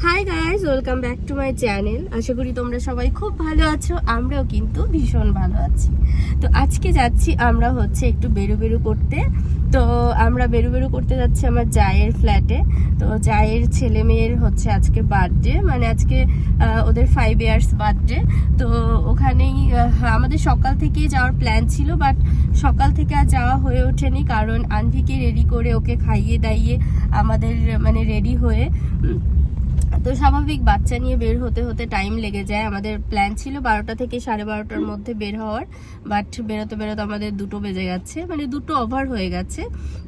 High guys, welcome back to my channel. আশা করি তোমরা সবাই খুব ভালো আছো, আমরাও কিন্তু ভীষণ ভালো আছি। তো আজকে যাচ্ছি আমরা একটু বেরু করতে। তো আমরা বেরু করতে যাচ্ছি আমার জায়ের ফ্ল্যাটে। তো জায়ের ছেলে মেয়ের আজকে বার্থডে, মানে আজকে ওদের 5 ইয়ার্স বার্থডে। তো ওখানেই আমাদের সকাল থেকেই যাওয়ার প্ল্যান ছিল, বাট সকাল থেকে আর যাওয়া হয়ে ওঠেনি, কারণ আনভিকে রেডি করে ওকে খাইয়ে দাইয়ে আমাদের মানে রেডি হয়ে, তো স্বাভাবিক বাচ্চা নিয়ে বের হতে হতে টাইম লেগে যায়। আমাদের প্ল্যান ছিল 12টা থেকে 12:30টার মধ্যে বের হওয়ার, বাট বেরোতে আমাদের 2টো বেজে গেছে, মানে 2টো ওভার হয়ে গেছে।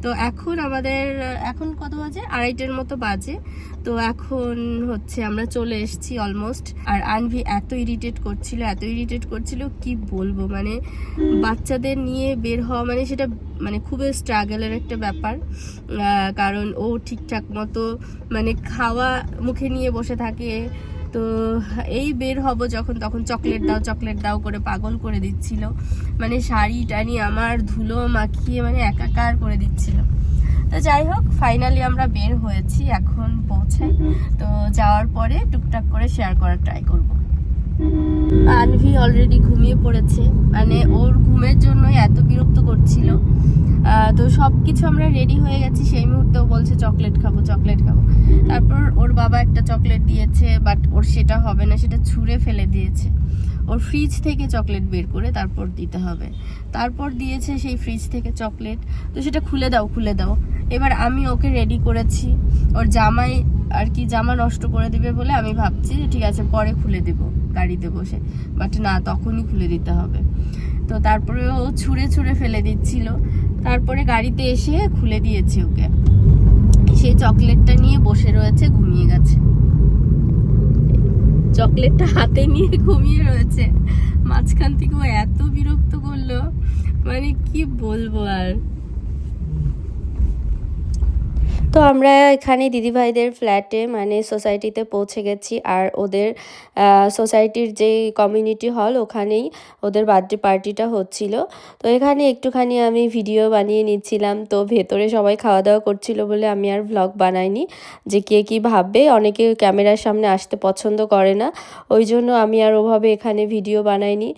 তো এখন কত বাজে? 2:30টার মতো বাজে। তো এখন আমরা চলে এসেছি অলমোস্ট। আর আনভি এত ইরিটেট করছিল কি বলবো, মানে বাচ্চাদের নিয়ে বের হওয়া মানে সেটা মানে খুবই স্ট্রাগলের একটা ব্যাপার। কারণ ও ঠিকঠাক মতো মানে খাওয়া মুখে নিয়ে বসে থাকে। তো এই বের হব যখন, তখন চকলেট দাও করে পাগল করে দিচ্ছিল, মানে শাড়ি টানি আমার ধুলো মাখিয়ে মানে একাকার করে দিচ্ছিল। তো যাই হোক, ফাইনালি আমরা বের হয়েছি, এখন পৌঁছাই। তো যাওয়ার পরে টুকটাক করে শেয়ার করার ট্রাই করব। আনভি অলরেডি ঘুমিয়ে পড়েছে, মানে ওর ঘুমের জন্যই এত বিরক্ত করছিল। তো সব কিছু আমরা রেডি হয়ে গেছি, সেই মুহূর্তে ও বলছে চকলেট খাবো। তারপর ওর বাবা একটা চকলেট দিয়েছে, বাট ওর সেটা হবে না, সেটা ছুঁড়ে ফেলে দিয়েছে। ওর ফ্রিজ থেকে চকলেট বের করে তারপর দিতে হবে। তারপর দিয়েছে সেই ফ্রিজ থেকে চকলেট, তো সেটা খুলে দাও। এবার আমি ওকে রেডি করেছি, ওর জামাই আর কি জামা নষ্ট করে দিবে বলে আমি ভাবছি ঠিক আছে পরে খুলে দেব গাড়িতে বসে, বাট না, তখনই খুলে দিতে হবে। তো তারপরে ও ছুঁড়ে ফেলে দিচ্ছিল, তারপরে গাড়িতে এসে খুলে দিয়েছে ওকে। সে চকলেটটা নিয়ে বসে রয়েছে, ঘুমিয়ে গেছে। চকলেটটা হাতে নিয়ে ঘুমিয়ে রয়েছে। মাঝখান থেকে ও এত বিরক্ত করলো, মানে কি বলবো আর। তো আমরা এখানে দিদিভাইদের ফ্ল্যাটে মানে সোসাইটিতে পৌঁছে গেছি, আর ওদের সোসাইটির যে কমিউনিটি হল ওখানেই ওদের বার্থডে পার্টিটা হচ্ছিল। তো এখানে একটুখানি আমি ভিডিও বানিয়ে নিচ্ছিলাম। তো ভেতরে সবাই খাওয়া দাওয়া করছিল বলে আমি আর ভ্লগ বানাইনি, যে কে কী ভাববে। অনেকে ক্যামেরার সামনে আসতে পছন্দ করে না, ওই জন্য আমি আর ওভাবে এখানে ভিডিও বানাইনি।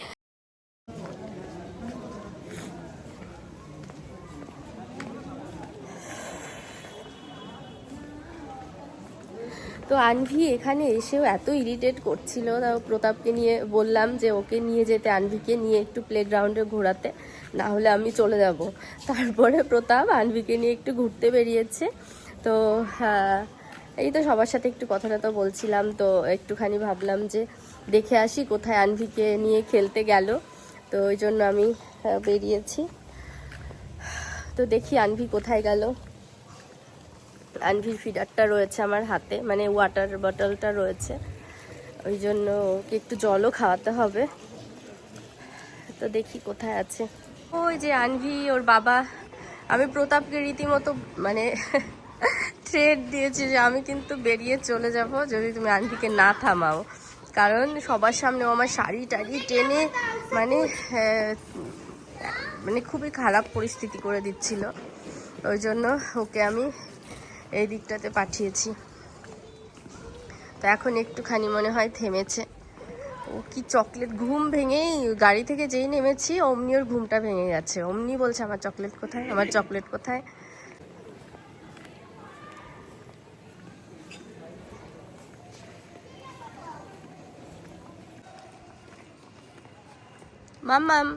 তো আনভি এখানে এসেও এত ইরিটেট করছিল, তাও প্রতাপকে নিয়ে বললাম যে ওকে নিয়ে যেতে, আনভিকে নিয়ে একটু প্লেগ্রাউন্ডে ঘোরাতে, না হলে আমি চলে যাব। তারপরে প্রতাপ আনভিকে নিয়ে একটু ঘুরতে বেরিয়েছে। তো এই তো সবার সাথে একটু কথা টথা বলছিলাম, তো একটুখানি ভাবলাম যে দেখে আসি কোথায় আনভিকে নিয়ে খেলতে গেল। তো ওই জন্য আমি বেরিয়েছি। তো দেখি আনভি কোথায় গেল। আনভির ফিডারটা রয়েছে আমার হাতে, মানে ওয়াটার বটলটা রয়েছে, ওই জন্য ওকে একটু জলও খাওয়াতে হবে। তো দেখি কোথায় আছে। ওই যে আনভি, ওর বাবা। আমি প্রতাপকে রীতিমতো মানে থ্রেট দিয়েছি যে আমি কিন্তু বেরিয়ে চলে যাব যদি তুমি আনভিকে না থামাও, কারণ সবার সামনে ও আমার শাড়ি টাড়ি টেনে মানে মানে খুবই খারাপ পরিস্থিতি করে দিচ্ছিল। ওই জন্য ওকে আমি এই দিকটাতে পাঠিয়েছি। তো এখন একটুখানি মনে হয় থেমেছে। ও কি চকলেট, ঘুম ভেঙেই গাড়ি থেকে যেই নেমেছি অমনি ওর ঘুমটা ভেঙে গেছে। অমনি বলছে আমার চকলেট কোথায়। মাম্মাম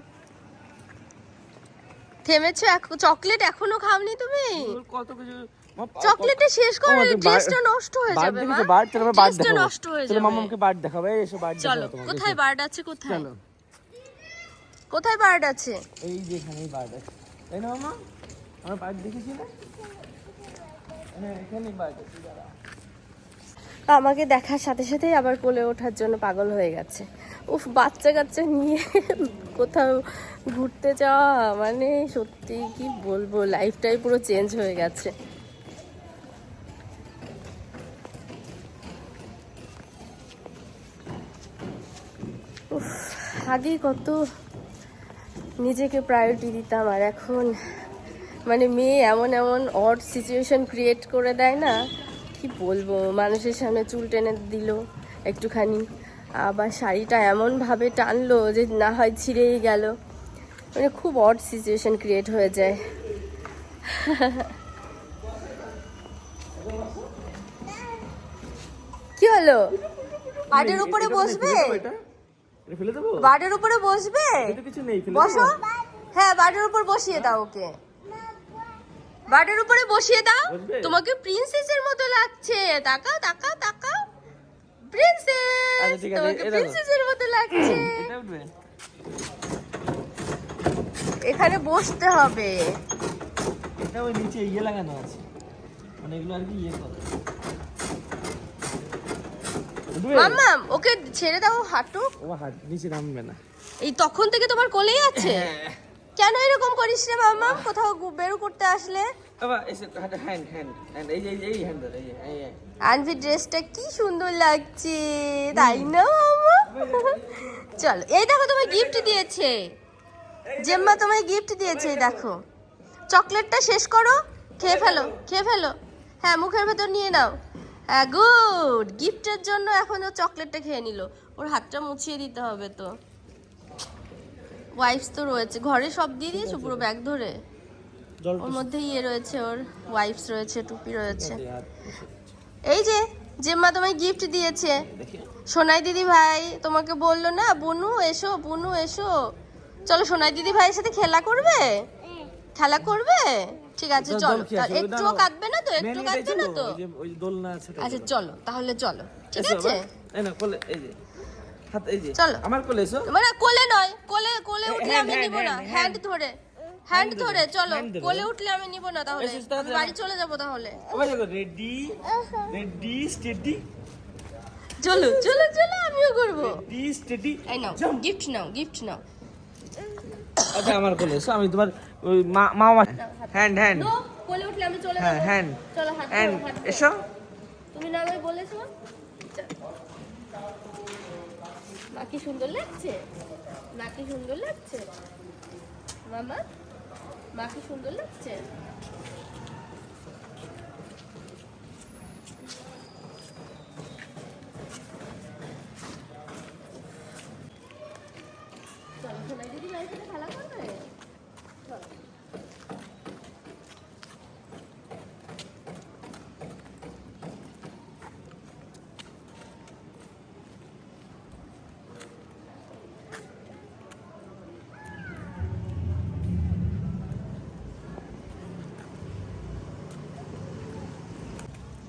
থেমেছো? চকলেট এখনো খাওনি তুমি? কত কিছু চকলেটটা শেষ করো, ড্রেসটা নষ্ট হয়ে যাবে। মা ড্রেসটা নষ্ট হয়ে যাবে। মামাকে বার্ড দেখাবে, এসো বার্ড দেখাবো চলো, তোমাকে। কোথায় বার্ড আছে? চলো, কোথায় বার্ড আছে? এই যে এখানেই বার্ড আছে, তাই না মামা? আমরা বার্ড দেখেছি না? হ্যাঁ, এখানেই বার্ড আছে। আমাকে দেখার সাথে সাথে আবার কোলে ওঠার জন্য পাগল হয়ে গেছে। উফ, বাচ্চা কাচ্চা নিয়ে কোথাও ঘুরতে যাওয়া মানে সত্যি কি বলবো, লাইফটাই পুরো চেঞ্জ হয়ে গেছে। উফ, আগে কত নিজেকে প্রায়োরিটি দিতাম, আর এখন মানে মেয়ে এমন অড সিচুয়েশন ক্রিয়েট করে দেয় না, কি বলবো, মানুষের সামনে চুল টেনে দিল একটুখানি, আবার শাড়িটা এমনভাবে টানলো যে না হয় ছিঁড়েই গেল, মানে খুব অড সিচুয়েশন ক্রিয়েট হয়ে যায়। কি হলো? বাটের উপরে বসবে? ফেলে দেবো? বাটের উপরে বসবে? কিছু নেই, বসো। হ্যাঁ, বাটের উপর বসিয়ে দাও ওকে, বাটের উপরে বসিয়ে দাও। তোমাকে প্রিন্সেসের মতো লাগছে, তাকাও তাকাও তাকাও, প্রিন্সেস, তোমাকে প্রিন্সেসের মতো লাগছে। এখানে বসতে হবে। এটা ওই নিচে ইয়ে লাগানো আছে, মানে এগুলো আর কি ইয়ে করে। মাম্মাম ওকে ছেড়ে দাও, হাঁটুক। ও হাত নিচে নামবে না। এই তখন থেকে তোমার কোলেই আছে? কেন এরকম করিস রে মাম্মাম, কোথাও বেরো করতে আসলে? বাবা এসে হ্যান্ড হ্যান্ড হ্যান্ড, এই হ্যান্ড ধর, এই আনভি ড্রেসটা কি সুন্দর লাগছে, তাই না মাম্মা? চলো, এই দেখো তোমায় গিফট দিয়েছে, জেম্মা তোমায় গিফট দিয়েছে, এই দেখো। চকলেটটা শেষ করো, খেয়ে ফেলো, খেয়ে ফেলো। হ্যাঁ, মুখের ভেতর নিয়ে নাও। হ্যাঁ, গুড। গিফটের জন্য এখন ও চকলেটটা খেয়ে নিল। ওর হাতটা মুছিয়ে দিতে হবে তো। ওয়াইপস তো রয়েছে ঘরে, সব দিয়ে দিয়েছো পুরো ব্যাগ ধরে? ওর মধ্যে ইয়ে রয়েছে, ওর ওয়াইপস রয়েছে, টুপি রয়েছে। এই যে জেম্মা তোমায় গিফট দিয়েছে, সোনাই দিদি ভাই তোমাকে বললো না, বুনু এসো, বুনু এসো। চলো, সোনাই দিদি ভাইয়ের সাথে খেলা করবে? খেলা করবে? ঠিক আছে, চলো। একটুও কাঁদবে না তো? একটু কাঁদবে না তো? আচ্ছা চলো তাহলে, চলো, ঠিক আছে। চলো আমার কোলে এসো। মানে কোলে নয়, কোলে কোলে উঠলে আমি নিব না, হ্যান্ড ধরে, হ্যান্ড ধরে চলো। কোলে উঠলে আমি নিব না, তাহলে আমি বাড়ি চলে যাব তাহলে। রেডি রেডি স্টেডি, চলো চলো চলো, আমিও করব। রেডি স্টেডি, এই নাও গিফট, নাও গিফট নাও। আচ্ছা আমার কোলে এসো, আমি তোমার ওই মামা হ্যান্ড হ্যান্ড। নো, কোলে উঠলে আমি চলে যাব। হ্যাঁ হ্যান্ড, চলো হাত হ্যান্ড ধরো, হাত ধরো। এসো। তুমি না আমায় বলেছো মা কি সুন্দর লাগছে, মা কি সুন্দর লাগছে, মামা মা কি সুন্দর লাগছে। চলো, সোনাই দিদি ভাইয়ের সাথে খেলা করবে। চলো।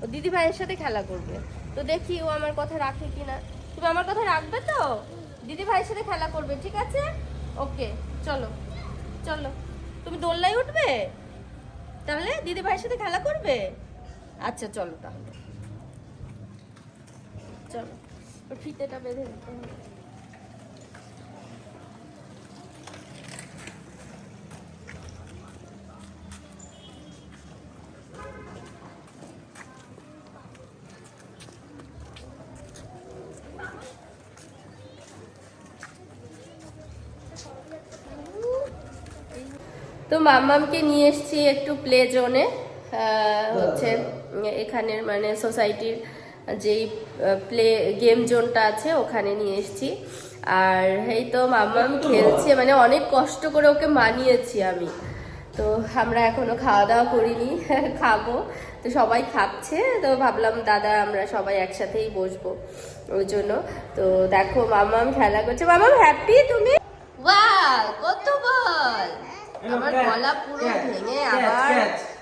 ও দিদি ভাইয়ের সাথে খেলা করবে, তো দেখি ও আমার কথা রাখে কিনা। তুমি আমার কথা রাখবে তো? দিদি ভাইয়ের সাথে খেলা করবে, ঠিক আছে? ওকে, চলো চলো। তুমি দোলনায় উঠবে তাহলে, দিদি ভাইয়ের সাথে খেলা করবে? আচ্ছা চলো তাহলে, চলো। ওর ফিতেটা বেঁধে দিতে হবে। তো মাম্মামকে নিয়ে এসেছি একটু প্লে জোনে, হচ্ছে এখানের মানে সোসাইটির যেই প্লে গেম জোনটা আছে ওখানে নিয়ে এসেছি। আর এই তো মাম্মাম খেলছে, মানে অনেক কষ্ট করে ওকে মানিয়েছি আমি। তো আমরা এখনো খাওয়া দাওয়া করিনি, খাবো। তো সবাই খাচ্ছে, তো ভাবলাম দাদা আমরা সবাই একসাথেই বসবো ওই জন্য। তো দেখো মাম্মাম খেলা করছে। মাম্মাম হ্যাপি তুমি? ওয়াও, কত বল! আমার গলা পুরো ভেঙে, আবার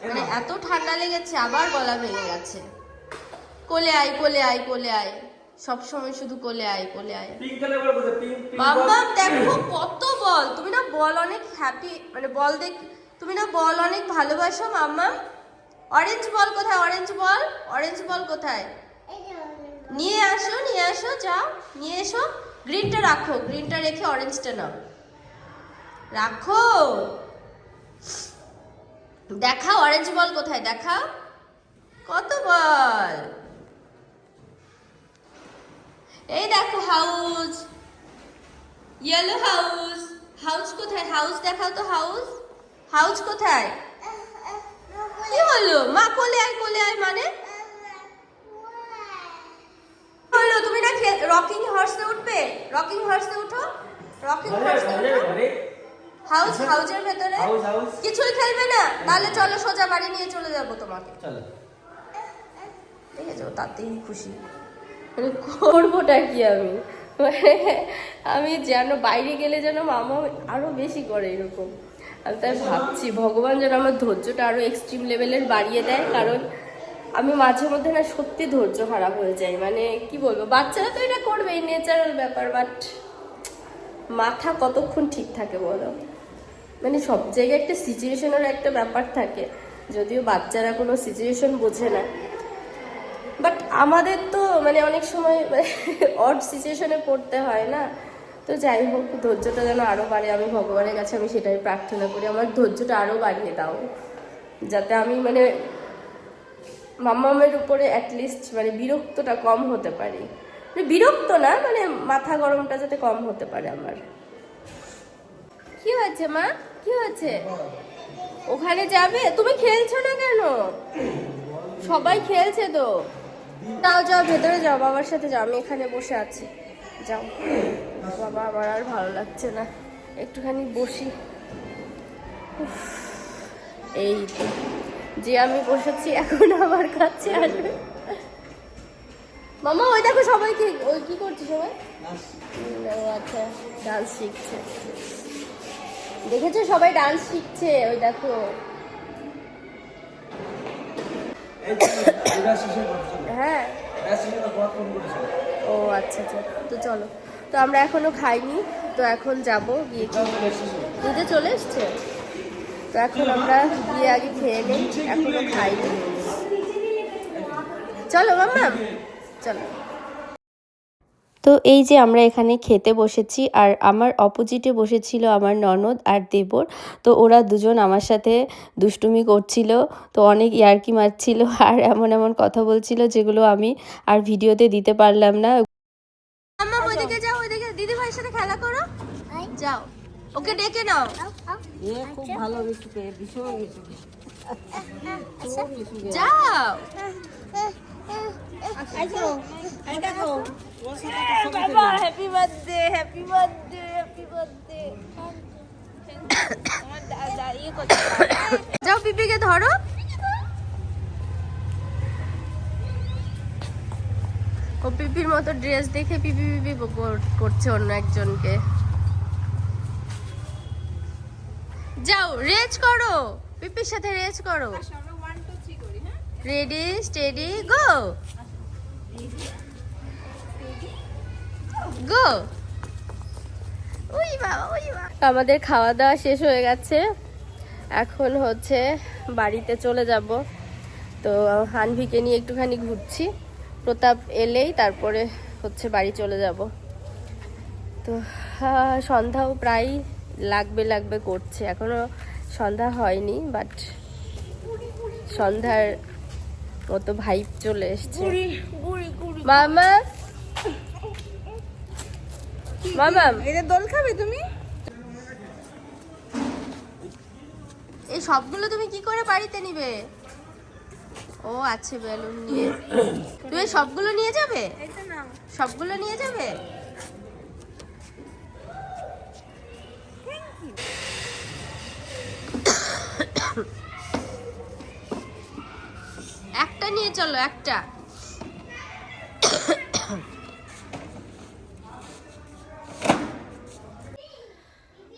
মানে এত ঠান্ডা লেগেছে, আবার গলা ভেঙে গেছে। কোলে আয়, কোলে আয়, কোলে আয়, সব সময় শুধু কোলে আয়, কোলে আয়। মাম্মাম দেখো কত বল! তুমি না বল অনেক হ্যাপি, মানে বল দেখ, তুমি না বল অনেক ভালোবাসো মাম্মাম। অরেঞ্জ বল কোথায়? অরেঞ্জ বল, অরেঞ্জ বল কোথায়? নিয়ে আসো, নিয়ে আসো, যাও নিয়ে এসো। গ্রিনটা রাখো, গ্রিনটা রেখে অরেঞ্জটা নাও, রাখো। দেখাও অরেঞ্জ বল কোথায়, দেখাও। কত বল! এই দেখো হাউস, ইয়েলো হাউস। হাউস কোথায়? হাউস দেখাও তো, হাউস, হাউস কোথায়? কি হলো? মা কোলে আয়, কোলে আয় মানে রকিং হর্সে উঠবে? রকিং হর্সে উঠো, রকিং হর্সে উঠো। হাউসের ভেতরে কিছুই খেলবে না? তাহলে চলো সোজা বাড়ি নিয়ে চলে যাবো তোমাকে। চলো ঠিক আছে, ও তাতেই খুশি। মানে করবোটা কি আমি, আমি যেন বাইরে গেলে যেন মামা আরো বেশি করে এরকম। আমি তাই ভাবছি ভগবান যেন আমার ধৈর্যটা আরো এক্সট্রিম লেভেলের বাড়িয়ে দেয়, কারণ আমি মাঝে মধ্যে না সত্যি ধৈর্য খারাপ হয়ে যায়। মানে কি বলবো, বাচ্চারা তো এটা করবে, ন্যাচারাল ব্যাপার, বাট মাথা কতক্ষণ ঠিক থাকে বলো? মানে সব জায়গায় একটা সিচুয়েশনের একটা ব্যাপার থাকে, যদিও বাচ্চারা কোনো সিচুয়েশন বোঝে না, বাট আমাদের তো মানে অনেক সময় অড সিচুয়েশনে পড়তে হয় না। তো যাই হোক, ধৈর্যটা যেন আরও বাড়ে, আমি ভগবানের কাছে আমি সেটাই প্রার্থনা করি, আমার ধৈর্যটা আরও বাড়িয়ে দাও, যাতে আমি মানে মামামের উপরে অ্যাটলিস্ট মানে বিরক্তটা কম হতে পারি। মানে বিরক্ত না, মানে মাথা গরমটা যাতে কম হতে পারে আমার। কি হয়েছে মা, কি হয়েছে? ওখানে যাবে? তুমি খেলছো না কেন? সবাই খেলছে তো। যাও যাও, ভেতরে যাও, বাবার সাথে যাও, আমি এখানে বসে আছি। যাও বাবা, আমার আর ভালো লাগছে না, একটুখানি বসি। উফ, এই তো যে আমি বসেছি, এখন আমার কাছে আসবে। মামা ওই দেখো সবাইকে, ওই কি করছে সবাই? ও আচ্ছা, ডান্স শিখছে। দেখেছো সবাই ডান্স শিখছে, ওই দেখো। হ্যাঁ, ও আচ্ছা আচ্ছা, তো চলো। তো আমরা এখনো খাইনি, তো এখন যাব গিয়ে। দুধে চলে এসছে, তো এখন আমরা গিয়ে আগে খেয়ে নিই, এখনো খাইনি। চলো মাম্মা, চলো। তো এই যে আমরা এখানে খেতে বসেছি, আর আমার অপোজিটে বসেছিল আমার ননদ আর দেবর। তো ওরা দুজন আমার সাথে দুষ্টুমি করছিল, তো অনেক ইয়ার্কি মারছিল আর এমন এমন কথা বলছিল যেগুলো আমি আর ভিডিওতে দিতে পারলাম না। আম্মা ওইদিকে যাও, ওইদিকে দিদি ভাইয়ের সাথে খেলা করো, যাও ওকে ডেকে নাও। এ খুব ভালো মিশুকে, ভীষণ মিশুকে। যাও বাবা, happy birthday, happy birthday, happy birthday. যাও পিপিকে ধরো। ও পিপির মতো ড্রেস দেখে পিপি পিপি করছে অন্য একজনকে। যাও রেজ করো, পিপির সাথে রেজ করো। রেডি স্টেডি গো, গো। আমাদের খাওয়া দাওয়া শেষ হয়ে গেছে, এখন হচ্ছে বাড়িতে চলে যাব। তো হানভিকে নিয়ে একটুখানি ঘুরছি, প্রতাপ এলেই তারপরে হচ্ছে বাড়ি চলে যাব। তো সন্ধ্যাও প্রায় লাগবে লাগবে করছে, এখনো সন্ধ্যা হয়নি, বাট সন্ধ্যার মতো ভাইব চলে এসছে। মামা, মামা এটা দোল খাবে তুমি? এই সবগুলো তুমি কি করে বাড়িতে নিবে? ও আছে বেলুন নিয়ে, তুমি সবগুলো নিয়ে যাবে? সবগুলো নিয়ে যাবে? একটা নিয়ে চলো, একটা।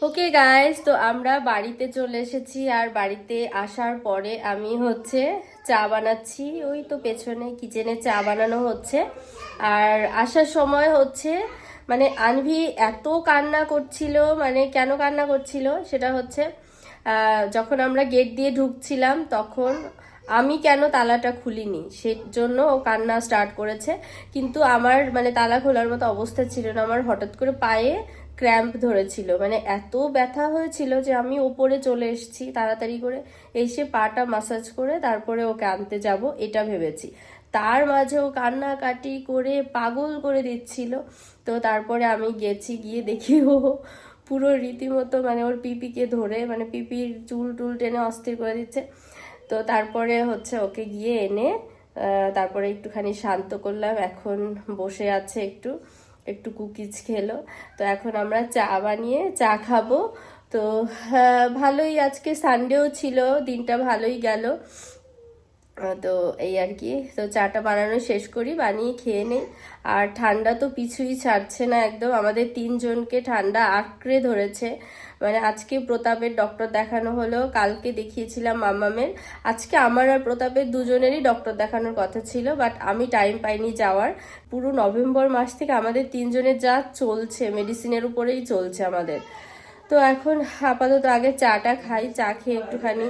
ওকে গাইস, তো আমরা বাড়িতে চলে এসেছি, আর বাড়িতে আসার পরে আমি হচ্ছে চা বানাচ্ছি। ওই তো পেছনে কিচেনে চা বানানো হচ্ছে। আর আসার সময় হচ্ছে মানে আনভি এত কান্না করছিল, মানে কেন কান্না করছিল সেটা হচ্ছে যখন আমরা গেট দিয়ে ঢুকছিলাম তখন আমি কেন তালাটা খুলিনি, সেজন্য ও কান্না স্টার্ট করেছে। কিন্তু আমার মানে তালা খোলার মতো অবস্থা ছিল না, আমার হঠাৎ করে পায়ে ক্র্যাম্প ধরেছিল, মানে এত ব্যথা হয়েছিল যে আমি ওপরে চলে এসেছি তাড়াতাড়ি করে, এসে পাটা মাসাজ করে তারপরে ওকে আনতে যাব এটা ভেবেছি। তার মাঝেও কান্নাকাটি করে পাগল করে দিচ্ছিল। তো তারপরে আমি গেছি, গিয়ে দেখি ও পুরো রীতিমতো মানে ওর পিপিকে ধরে মানে পিপির চুল টুল টেনে অস্থির করে দিচ্ছে। তো তারপরে হচ্ছে ওকে গিয়ে এনে তারপরে একটুখানি শান্ত করলাম, এখন বসে আছে একটু একটু কুকিজ খেলো। তো এখন আমরা চা বানিয়ে চা খাবো। তো ভালোই, আজকে সানডেও ছিল, দিনটা ভালোই গেল। তো এই আর কি, তো চাটা বানানো শেষ করি, বানিয়ে খেয়ে নেই। আর ঠান্ডা তো পিছুই ছাড়ছে না একদম, আমাদের তিনজনকে ঠান্ডা আঁকড়ে ধরেছে। মানে আজকে প্রতাপের ডক্টর দেখানো হলো, কালকে দেখিয়েছিলাম মামামের, আজকে আমার আর প্রতাপের দুজনেরই ডক্টর দেখানোর কথা ছিল, বাট আমি টাইম পাইনি যাওয়ার। পুরো নভেম্বর মাস থেকে আমাদের তিনজনের যা চলছে, মেডিসিনের উপরেই চলছে আমাদের। তো এখন আপাতত আগে চাটা খাই, চা খেয়ে একটুখানি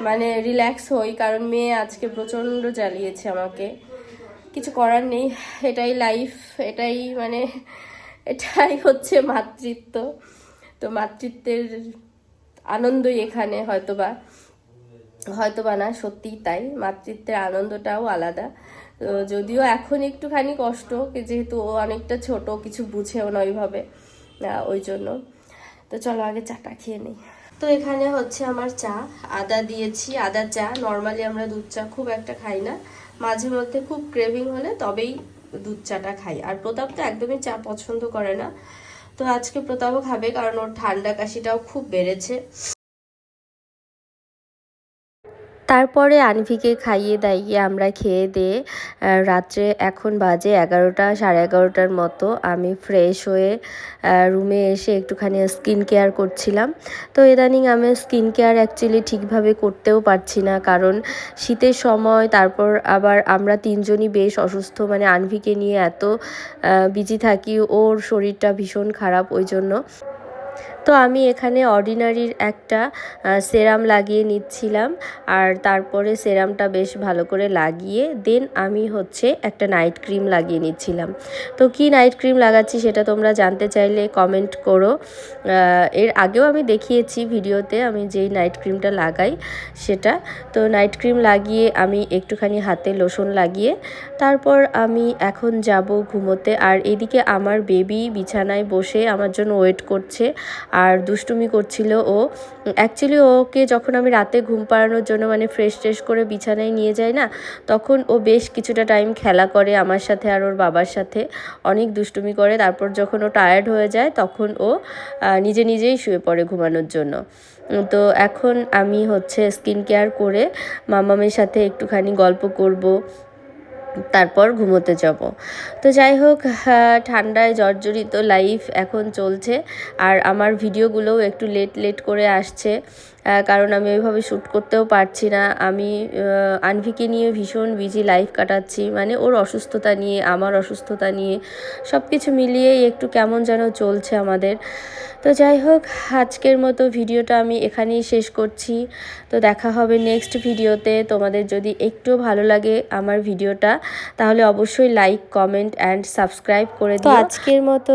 মানে রিল্যাক্স হই, কারণ মেয়ে আজকে প্রচণ্ড জ্বালিয়েছে আমাকে। কিছু করার নেই, এটাই লাইফ, এটাই মানে এটাই হচ্ছে মাতৃত্ব। তো মাতৃত্বের আনন্দই এখানে, হয়তোবা না, সত্যিই তাই, মাতৃত্বের আনন্দটাও আলাদা। তো যদিও এখন একটুখানি কষ্ট, যেহেতু ও অনেকটা ছোট, কিছু বুঝেও না ওইভাবে, ওই জন্য। তো চলো আগে চাটা খেয়ে নিই। তো এখানে হচ্ছে আমার চা, আদা দিয়েছি, আদা চা। নর্মালি আমরা দুধ চা খুব একটা খাই না, মাঝে মধ্যে খুব ক্রেভিং হলে তবেই দুধ চাটা খাই। আর প্রতাপ তো একদমই চা পছন্দ করে না, তো আজকে প্রতাপও খাবে, কারণ ওর ঠান্ডা কাশিটাও খুব বেড়েছে। তারপরে আনভিকে খাইয়ে দাইয়ে আমরা খেয়ে দিয়ে রাত্রে এখন বাজে 11টা, সাড়ে 11টার মতো। আমি ফ্রেশ হয়ে রুমে এসে একটুখানি স্কিন কেয়ার করছিলাম। তো ইদানিং আমি স্কিন কেয়ার অ্যাকচুয়ালি ঠিকভাবে করতেও পারছি না, কারণ শীতের সময়, তারপর আবার আমরা তিনজনই বেশ অসুস্থ, মানে আনভিকে নিয়ে এত বিজি থাকি, ওর শরীরটা ভীষণ খারাপ, ওই জন্য। তো আমি এখানে অর্ডিনারির একটা সেরাম লাগিয়ে নিচ্ছিলাম, আর তারপরে সেরামটা বেশ ভালো করে লাগিয়ে দেন আমি হচ্ছে একটা নাইট ক্রিম লাগিয়ে নিচ্ছিলাম। তো কি নাইট ক্রিম লাগাচ্ছি সেটা তোমরা জানতে চাইলে কমেন্ট করো। এর আগেও আমি দেখিয়েছি ভিডিওতে আমি যেই নাইট ক্রিমটা লাগাই সেটা। তো নাইট ক্রিম লাগিয়ে আমি একটুখানি হাতে লোশন লাগিয়ে তারপর আমি এখন যাব ঘুমোতে। আর এদিকে আমার বেবি বিছানায় বসে আমার জন্য ওয়েট করছে আর দুষ্টুমি করছিল। ও অ্যাকচুয়ালি ওকে যখন আমি রাতে ঘুম পাড়ানোর জন্য মানে ফ্রেশ ট্রেশ করে বিছানায় নিয়ে যাই না, তখন ও বেশ কিছুটা টাইম খেলা করে আমার সাথে আর ওর বাবার সাথে, অনেক দুষ্টুমি করে। তারপর যখন ও টায়ার্ড হয়ে যায় তখন ও নিজে নিজেই শুয়ে পড়ে ঘুমানোর জন্য। তো এখন আমি হচ্ছে স্কিন কেয়ার করে মামামের সাথে একটুখানি গল্প করব, তারপর ঘুমোতে যাব। তো যাই হোক, ঠান্ডায় জর্জরিত লাইফ এখন চলছে। আর আমার ভিডিওগুলোও একটু লেট করে আসছে, কারণ আমি ওইভাবে শ্যুট করতেও পারছি না। আমি আনভিকে নিয়ে ভীষণ বিজি লাইফ কাটাচ্ছি, মানে ওর অসুস্থতা নিয়ে, আমার অসুস্থতা নিয়ে, সব কিছু মিলিয়েই একটু কেমন যেন চলছে আমাদের। তো যাই হোক, আজকের মতো ভিডিওটা আমি এখানেই শেষ করছি। তো দেখা হবে নেক্সট ভিডিওতে। তোমাদের যদি একটু ভালো লাগে আমার ভিডিওটা, তাহলে অবশ্যই লাইক, কমেন্ট অ্যান্ড সাবস্ক্রাইব করে দিও। আজকের মতো